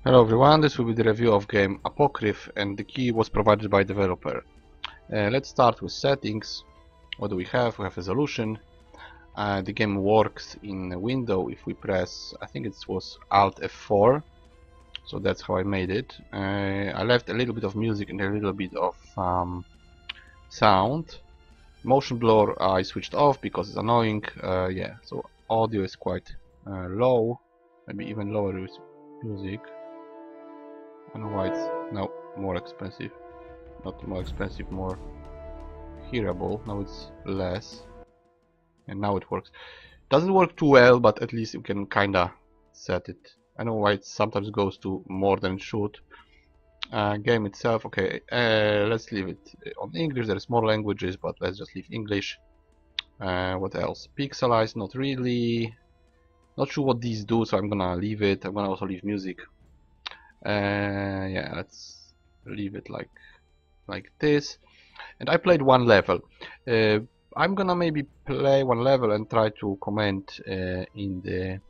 Hello everyone, this will be the review of game Apocryph, and the key was provided by developer. Let's start with settings. What do we have? We have resolution. The game works in a window if we press, I think it was Alt F4, so that's how I made it. I left a little bit of music and a little bit of sound. Motion blur I switched off because it's annoying. Yeah, so audio is quite low, maybe even lower with music. I don't know why it's now more expensive. Not more expensive, more hearable. Now it's less. And now it works. Doesn't work too well, but at least you can kinda set it. I know why it sometimes goes to more than it should. Game itself, okay, let's leave it on English. There's more languages, but let's just leave English. What else? Pixelized, not really. Not sure what these do, so I'm gonna leave it. I'm gonna also leave music. Yeah, let's leave it like this. And I played one level. I'm gonna maybe play one level and try to comment in the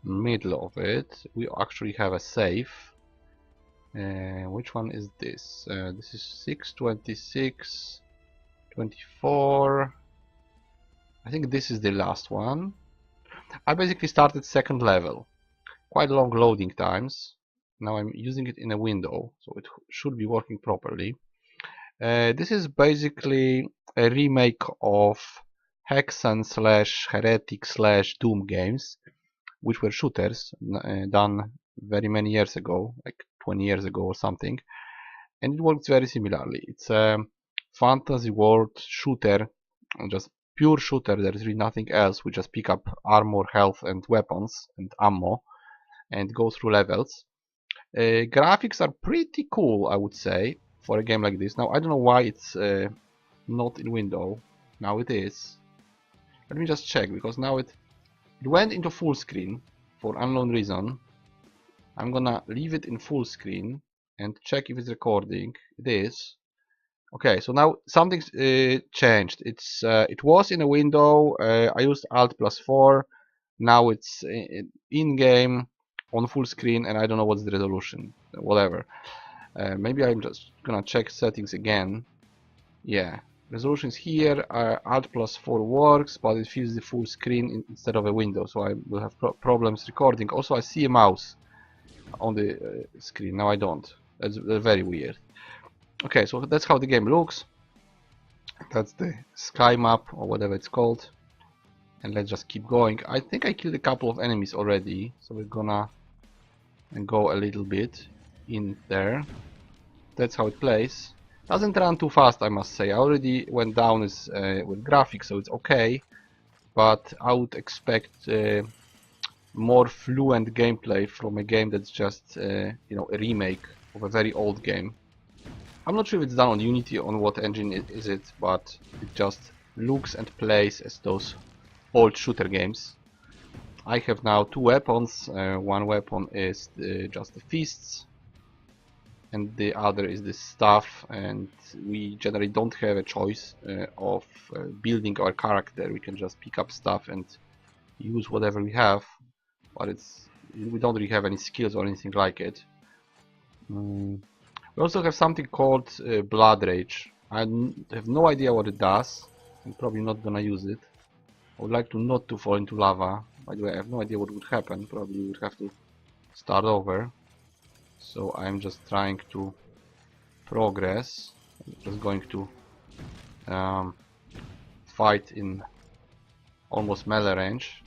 middle of it. We actually have a save. Which one is this? This is 6:26, 24. I think this is the last one. I basically started second level. Quite long loading times. Now I'm using it in a window, so it should be working properly. This is basically a remake of Hexen / Heretic / Doom games, which were shooters done very many years ago, like 20 years ago or something, and it works very similarly. It's a fantasy world shooter, just pure shooter. There is really nothing else. We just pick up armor, health, and weapons and ammo, and go through levels. Graphics are pretty cool, I would say, for a game like this. Now, I don't know why it's not in window. Now it is. Let me just check, because now it went into full screen for unknown reason. I'm gonna leave it in full screen and check if it's recording. It is. Okay, so now something's changed. It was in a window. I used Alt+4. Now it's in game on full screen, and I don't know what's the resolution. Whatever. Maybe I'm just gonna check settings again. Yeah, resolutions here. Alt+4 works, but it fills the full screen instead of a window, so I will have problems recording. Also, I see a mouse on the screen. Now I don't. That's very weird. Okay, so that's how the game looks. That's the sky map, or whatever it's called. And let's just keep going. I think I killed a couple of enemies already, so we're gonna go a little bit in there. That's how it plays. Doesn't run too fast, I must say. I already went down with graphics, so it's okay. But I would expect more fluent gameplay from a game that's just you know, a remake of a very old game. I'm not sure if it's done on Unity, on what engine is it, but it just looks and plays as those old shooter games. I have now two weapons. One weapon is just the fists, and the other is the staff, and we generally don't have a choice of building our character. We can just pick up stuff and use whatever we have, but we don't really have any skills or anything like it. We also have something called Blood Rage. I have no idea what it does. I'm probably not gonna use it. I would like to not to fall into lava. By the way, I have no idea what would happen. Probably would have to start over. So I'm just trying to progress. I'm just going to fight in almost melee range.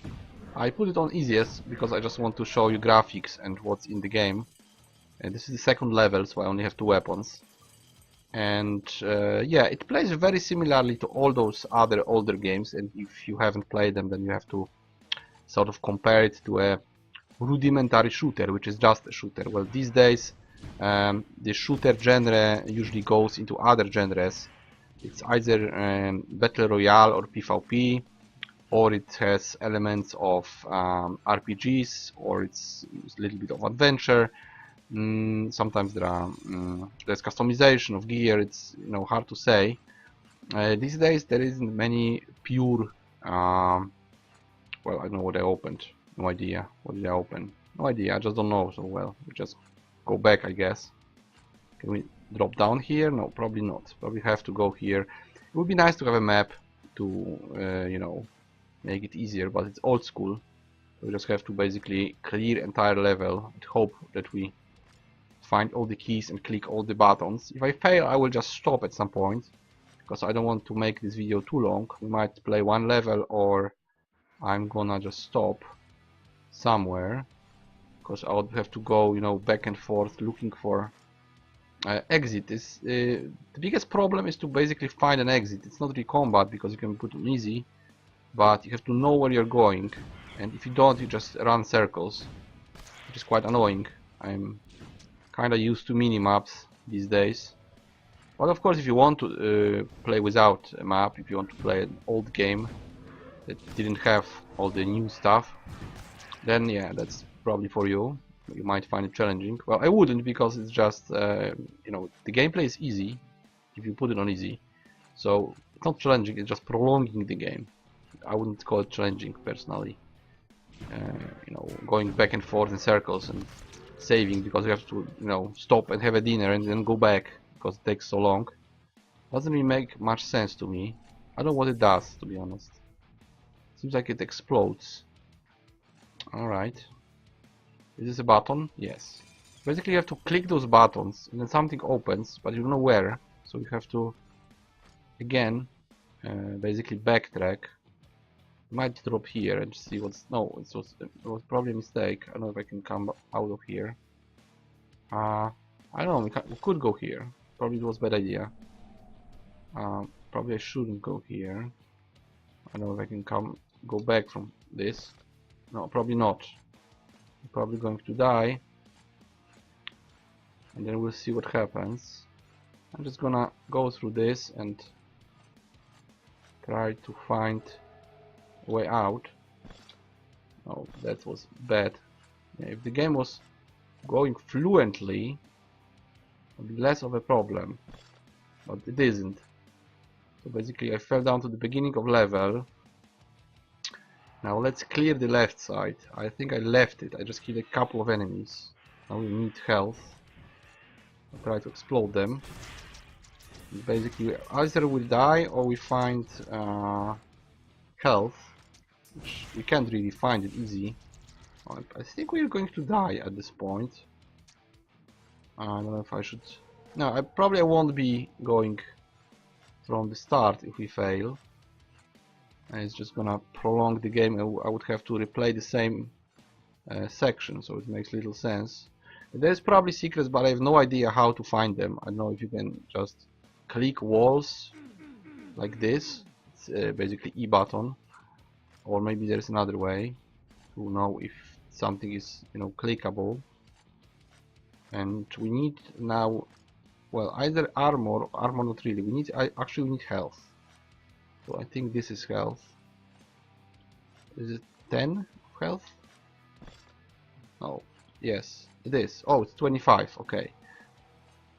I put it on easiest because I just want to show you graphics and what's in the game. And this is the second level, so I only have two weapons. And yeah, it plays very similarly to all those other older games, and if you haven't played them, then you have to sort of compare it to a rudimentary shooter, which is just a shooter. Well, these days the shooter genre usually goes into other genres. It's either Battle Royale or PvP, or it has elements of RPGs, or it's a little bit of adventure. Sometimes there's customization of gear. It's, you know, hard to say. These days there isn't many pure well, I don't know what I opened. No idea. What did I open? No idea, I just don't know so well. We just go back, I guess. Can we drop down here? No, probably not. Probably have to go here. It would be nice to have a map to, you know, make it easier, but it's old school. So we just have to basically clear entire level and hope that we find all the keys and click all the buttons. If I fail, I will just stop at some point, because I don't want to make this video too long. We might play one level, or I'm gonna just stop somewhere, because I would have to go, you know, back and forth looking for exit. The biggest problem is to basically find an exit. It's not really combat, because you can put on easy, but you have to know where you're going, and if you don't, you just run circles, which is quite annoying. I'm kinda used to mini-maps these days. But of course, if you want to play without a map, if you want to play an old game that didn't have all the new stuff, then yeah, that's probably for you. You might find it challenging. Well, I wouldn't, because it's just, you know, the gameplay is easy if you put it on easy. So it's not challenging, it's just prolonging the game. I wouldn't call it challenging personally. You know, going back and forth in circles and saving because you have to, you know, stop and have a dinner and then go back because it takes so long. Doesn't really make much sense to me. I don't know what it does, to be honest. Seems like it explodes. Alright. Is this a button? Yes. Basically you have to click those buttons and then something opens, but you don't know where. So you have to, again, basically backtrack. You might drop here and see what's... No, it was probably a mistake. I don't know if I can come out of here. I don't know, we could go here. Probably it was a bad idea. Probably I shouldn't go here. I don't know if I can go back from this. No, probably not. I'm probably going to die. And then we'll see what happens. I'm just gonna go through this and try to find a way out. Oh, that was bad. Yeah, if the game was going fluently, it would be less of a problem. But it isn't. So basically I fell down to the beginning of level. Now let's clear the left side. I think I left it. I just killed a couple of enemies. Now we need health. I'll try to explode them. Basically either we die or we find health, which we can't really find it easy. I think we're going to die at this point. I don't know if I should... No, I probably won't be going from the start if we fail. And it's just gonna prolong the game. I would have to replay the same section, so it makes little sense. There's probably secrets, but I have no idea how to find them. I don't know if you can just click walls like this. It's basically E button, or maybe there's another way to know if something is, you know, clickable. And we need now, well, either armor not really. We actually need health. So I think this is health. Is it 10 health? Oh, yes, it is. Oh, it's 25. Okay,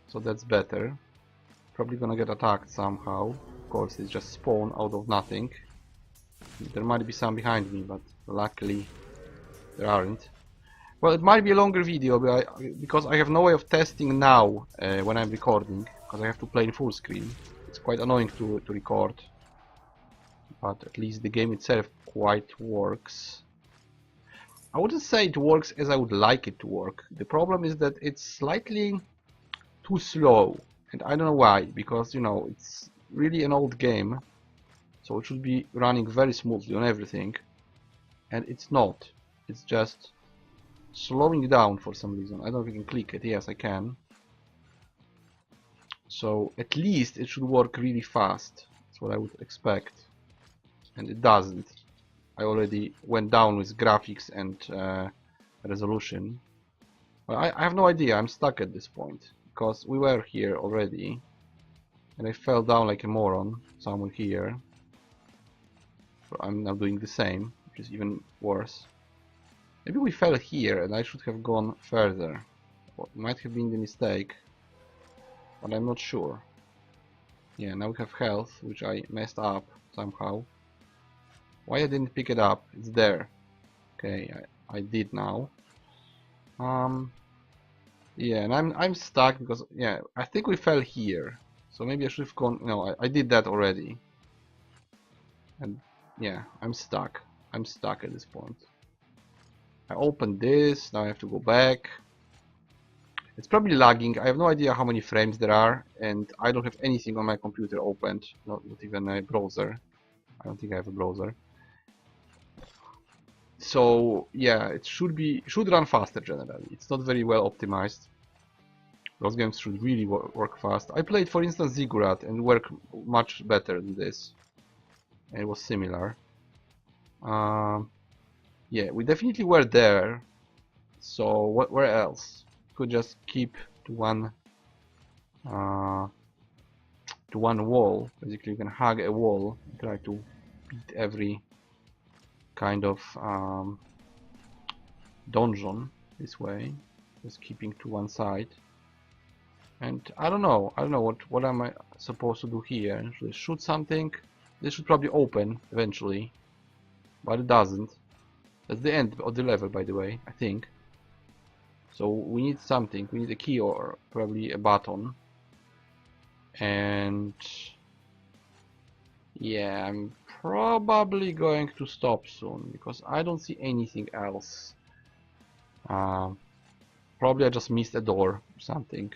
so that's better. Probably gonna get attacked somehow. Of course, it's just spawn out of nothing. There might be some behind me, but luckily there aren't. Well, it might be a longer video because I have no way of testing now when I'm recording, because I have to play in full screen. It's quite annoying to record, but at least the game itself quite works. I wouldn't say it works as I would like it to work. The problem is that it's slightly too slow, and I don't know why, because, you know, it's really an old game, so it should be running very smoothly on everything, and it's not. It's just slowing down for some reason. I don't know if I can click it. Yes, I can. So at least it should work really fast. That's what I would expect, and it doesn't. I already went down with graphics and resolution. Well, I have no idea. I'm stuck at this point because we were here already, and I fell down like a moron somewhere here. So I'm now doing the same, which is even worse. Maybe we fell here and I should have gone further. What might have been the mistake, but I'm not sure. Yeah, now we have health, which I messed up somehow. Why I didn't pick it up? It's there. Okay, I did now. Yeah, and I'm stuck because yeah, I think we fell here. So maybe I should have gone. No, I did that already. And yeah, I'm stuck. I'm stuck at this point. I opened this. Now I have to go back. It's probably lagging. I have no idea how many frames there are, and I don't have anything on my computer opened. Not even a browser. I don't think I have a browser. So yeah, it should run faster generally. It's not very well optimized. Those games should really work fast. I played, for instance, Ziggurat and worked much better than this. And it was similar. Yeah, we definitely were there. So where else? Could just keep to one wall. Basically, you can hug a wall and try to beat every kind of dungeon this way. Just keeping to one side. And I don't know what am I supposed to do here? Should I shoot something? This should probably open eventually, but it doesn't. That's the end of the level, by the way, I think. So we need something. We need a key or probably a button. And yeah, I'm probably going to stop soon because I don't see anything else. Probably I just missed a door or something.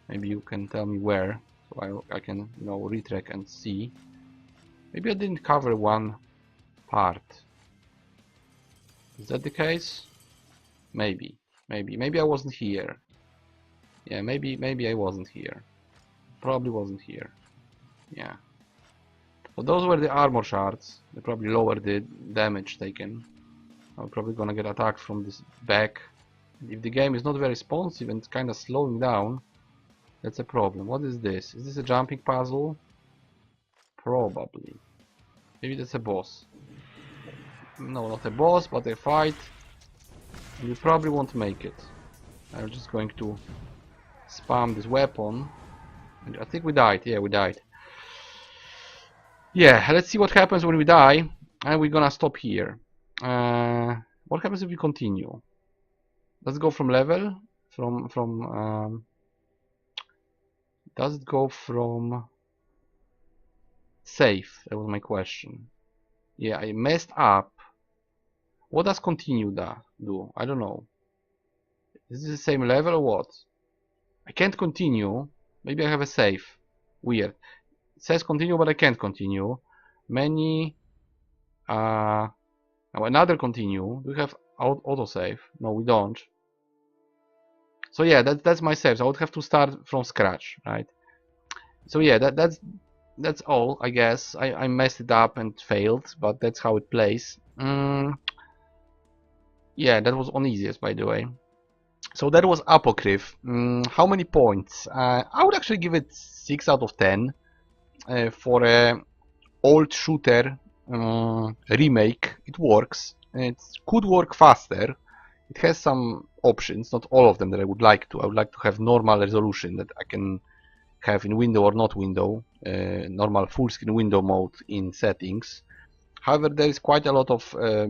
Maybe you can tell me where, so I can, you know, retrack and see. Maybe I didn't cover one part. Is that the case? Maybe I wasn't here. Yeah, maybe I wasn't here. Probably wasn't here. Yeah. So those were the armor shards. They probably lower the damage taken. I'm probably gonna get attacked from this back. If the game is not very responsive and kind of slowing down, that's a problem. What is this? Is this a jumping puzzle? Probably. Maybe that's a boss. No, not a boss, but a fight. And we probably won't make it. I'm just going to spam this weapon. And I think we died. Yeah, we died. Yeah, let's see what happens when we die. And we're gonna stop here. What happens if we continue? Does it go from level? Does it go from safe? That was my question. Yeah, I messed up. What does continue do? I don't know. Is this the same level or what? I can't continue. Maybe I have a save. Weird. It says continue, but I can't continue. Many. Now another continue. Do we have autosave? No, we don't. So yeah, that's my save. So I would have to start from scratch, right? So yeah, that's all, I guess. I messed it up and failed, but that's how it plays. Yeah, that was on easiest, by the way. So that was Apocryph. How many points? I would actually give it 6 out of 10 for a old shooter remake. It works. It could work faster. It has some options, not all of them that I would like to. I would like to have normal resolution that I can have in window or not window, normal full screen window mode in settings. However, there is quite a lot of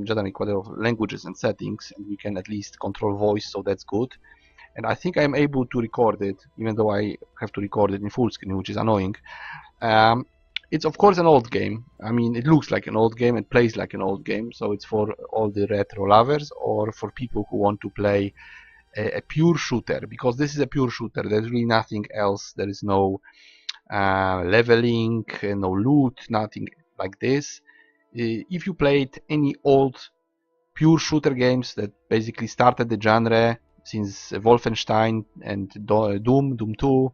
generally quite a lot of languages and settings, and we can at least control voice, so that's good. And I think I'm able to record it, even though I have to record it in full screen, which is annoying. It's of course an old game. I mean, it looks like an old game and plays like an old game, so it's for all the retro lovers or for people who want to play a pure shooter, because this is a pure shooter. There's really nothing else. There is no leveling, no loot, nothing like this. If you played any old pure shooter games that basically started the genre since Wolfenstein and Doom 2,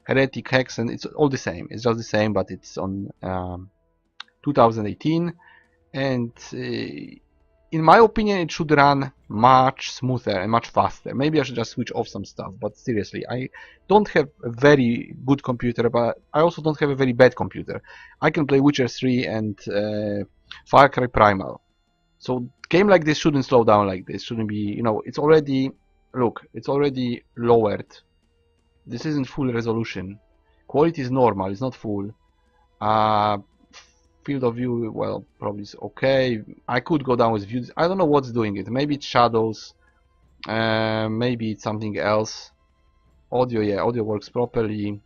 Heretic, Hexen, it's all the same. It's just the same, but it's on 2018, and in my opinion it should run much smoother and much faster. Maybe I should just switch off some stuff, but seriously, I don't have a very good computer, but I also don't have a very bad computer. I can play Witcher 3 and Far Cry Primal. So game like this shouldn't slow down like this. Shouldn't be, you know, it's already, look, it's already lowered. This isn't full resolution. Quality is normal, it's not full. Field of view, well, probably is okay. I could go down with views. I don't know what's doing it. Maybe it's shadows. Maybe it's something else. Audio, yeah, audio works properly.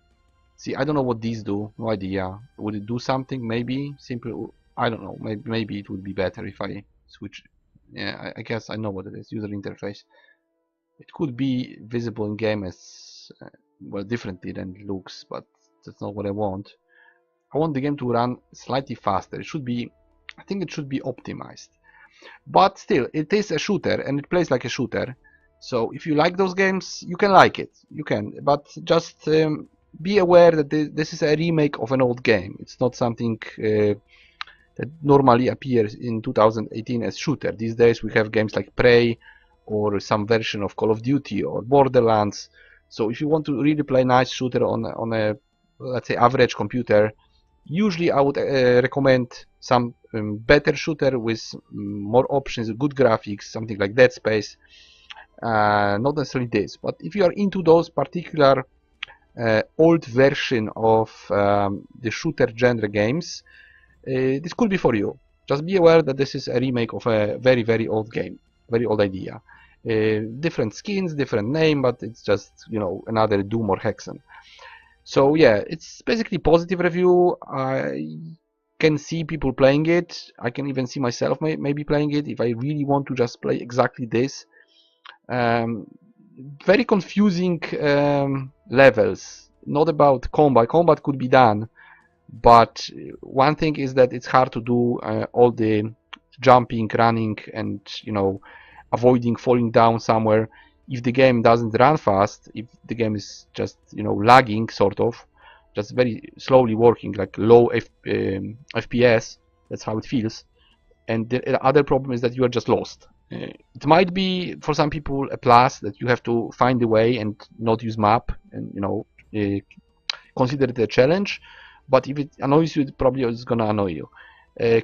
See, I don't know what these do. No idea. Would it do something? Maybe simple. I don't know. Maybe it would be better if I switch. Yeah, I guess I know what it is. User interface. It could be visible in game as well differently than it looks, but that's not what I want. I want the game to run slightly faster. It should be. I think it should be optimized. But still, it is a shooter and it plays like a shooter. So if you like those games, you can like it. You can, but just be aware that this is a remake of an old game. It's not something that normally appears in 2018 as shooter. These days we have games like Prey or some version of Call of Duty or Borderlands. So if you want to really play nice shooter on a let's say average computer, usually I would recommend some better shooter with more options, good graphics, something like Dead Space. Not necessarily this, but if you are into those particular old version of the shooter genre games, this could be for you. Just be aware that this is a remake of a very, very old game, very old idea. Different skins, different name, but it's just, you know, another Doom or Hexen. So yeah, it's basically positive review. I can see people playing it. I can even see myself maybe playing it if I really want to just play exactly this. Very confusing levels. Not about combat. Combat could be done, but one thing is that it's hard to do all the jumping, running, and you know, avoiding falling down somewhere. If the game doesn't run fast, if the game is just, you know, lagging, sort of, just very slowly working, like low FPS, that's how it feels. And the other problem is that you are just lost. It might be for some people a plus that you have to find a way and not use map, and you know, consider it a challenge. But if it annoys you, it probably is gonna annoy you.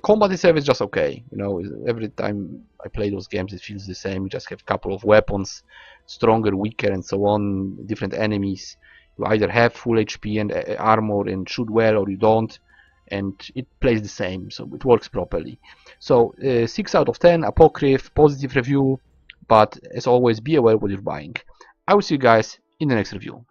Combat itself is just okay. You know, every time I play those games, it feels the same. You just have a couple of weapons, stronger, weaker, and so on. Different enemies. You either have full HP and armor and shoot well, or you don't, and it plays the same. So it works properly. So 6 out of 10. Apocryph, positive review. But as always, be aware what you're buying. I will see you guys in the next review.